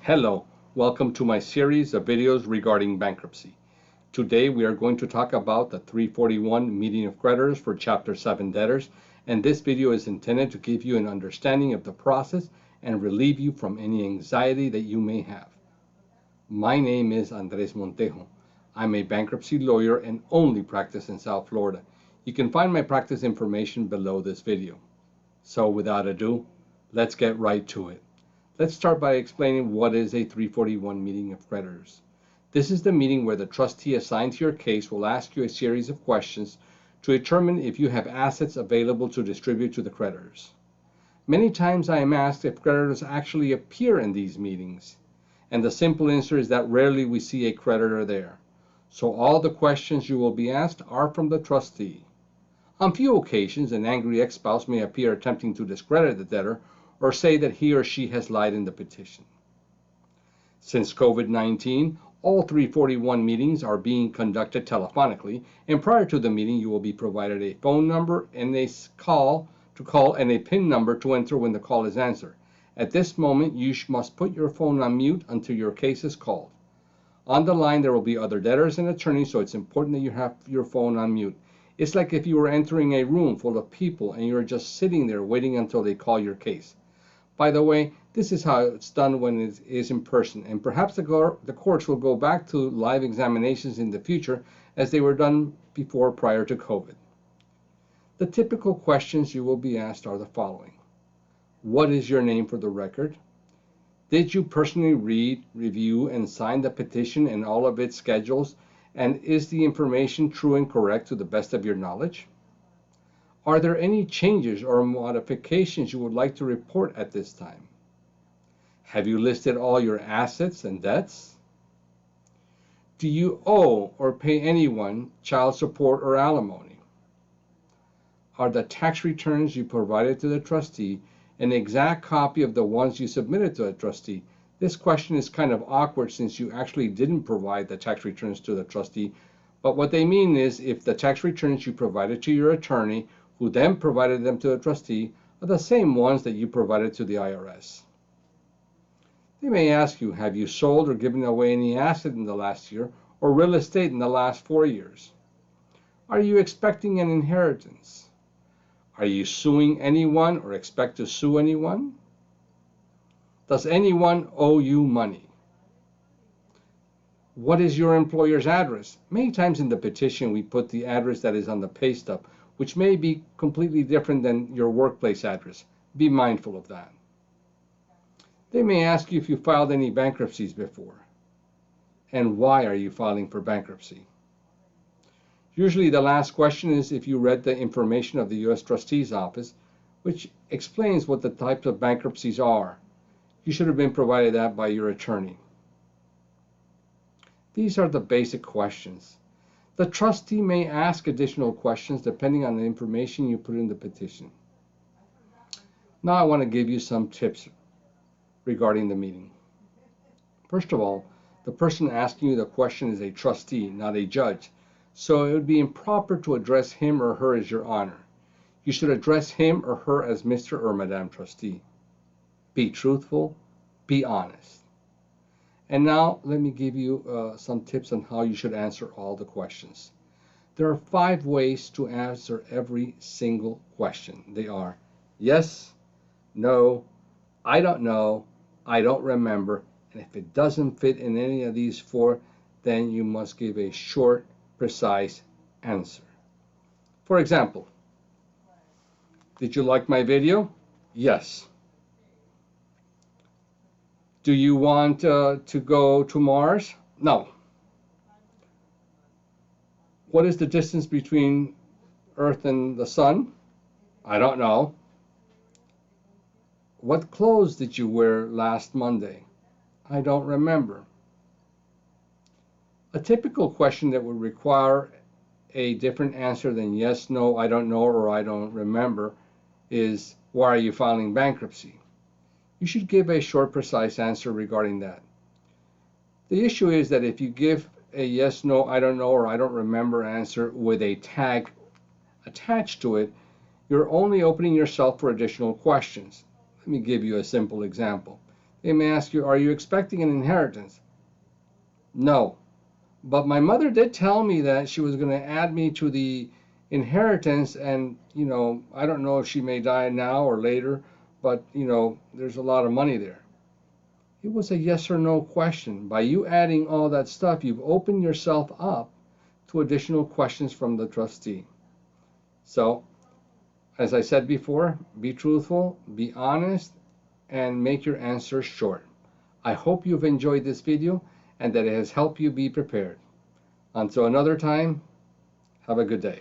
Hello, welcome to my series of videos regarding bankruptcy. Today we are going to talk about the 341 Meeting of Creditors for Chapter 7 debtors, and this video is intended to give you an understanding of the process and relieve you from any anxiety that you may have. My name is Andres Montejo. I'm a bankruptcy lawyer and only practice in South Florida. You can find my practice information below this video. So without ado, let's get right to it. Let's start by explaining what is a 341 meeting of creditors. This is the meeting where the trustee assigned to your case will ask you a series of questions to determine if you have assets available to distribute to the creditors. Many times I am asked if creditors actually appear in these meetings, and the simple answer is that rarely we see a creditor there. So all the questions you will be asked are from the trustee. On few occasions, an angry ex-spouse may appear attempting to discredit the debtor or say that he or she has lied in the petition. Since COVID-19, all 341 meetings are being conducted telephonically, and prior to the meeting you will be provided a phone number and a call and a PIN number to enter when the call is answered. At this moment, you must put your phone on mute until your case is called. On the line there will be other debtors and attorneys, so it's important that you have your phone on mute. It's like if you were entering a room full of people and you're just sitting there waiting until they call your case. By the way, this is how it's done when it is in person, and perhaps the courts will go back to live examinations in the future as they were done before prior to COVID. The typical questions you will be asked are the following. What is your name for the record? Did you personally read, review, and sign the petition and all of its schedules, and is the information true and correct to the best of your knowledge? Are there any changes or modifications you would like to report at this time? Have you listed all your assets and debts? Do you owe or pay anyone child support or alimony? Are the tax returns you provided to the trustee an exact copy of the ones you submitted to a trustee? This question is kind of awkward since you actually didn't provide the tax returns to the trustee, but what they mean is if the tax returns you provided to your attorney, who then provided them to the trustee, are the same ones that you provided to the IRS. They may ask you, have you sold or given away any asset in the last year or real estate in the last 4 years? Are you expecting an inheritance? Are you suing anyone or expect to sue anyone? Does anyone owe you money? What is your employer's address? Many times in the petition we put the address that is on the pay stub, which may be completely different than your workplace address. Be mindful of that. They may ask you if you filed any bankruptcies before, and why are you filing for bankruptcy? Usually the last question is if you read the information of the U.S. Trustee's Office, which explains what the types of bankruptcies are. You should have been provided that by your attorney. These are the basic questions. The trustee may ask additional questions depending on the information you put in the petition. Now I want to give you some tips regarding the meeting. First of all, the person asking you the question is a trustee, not a judge, so it would be improper to address him or her as your honor. You should address him or her as Mr. or Madam Trustee. Be truthful, be honest. And now let me give you some tips on how you should answer all the questions. There are 5 ways to answer every single question. They are yes, no, I don't know, I don't remember, and if it doesn't fit in any of these 4, then you must give a short, precise answer. For example, did you like my video? Yes. Do you want to go to Mars? No. What is the distance between Earth and the Sun? I don't know. What clothes did you wear last Monday? I don't remember. A typical question that would require a different answer than yes, no, I don't know, or I don't remember is, why are you filing bankruptcy? You should give a short, precise answer regarding that. The issue is that if you give a yes, no, I don't know, or I don't remember answer with a tag attached to it, you're only opening yourself for additional questions. Let me give you a simple example. They may ask you, are you expecting an inheritance? No. But my mother did tell me that she was going to add me to the inheritance, and, I don't know if she may die now or later, but, there's a lot of money there. It was a yes or no question. By you adding all that stuff, you've opened yourself up to additional questions from the trustee. So, as I said before, be truthful, be honest, and make your answers short. I hope you've enjoyed this video and that it has helped you be prepared. Until another time, have a good day.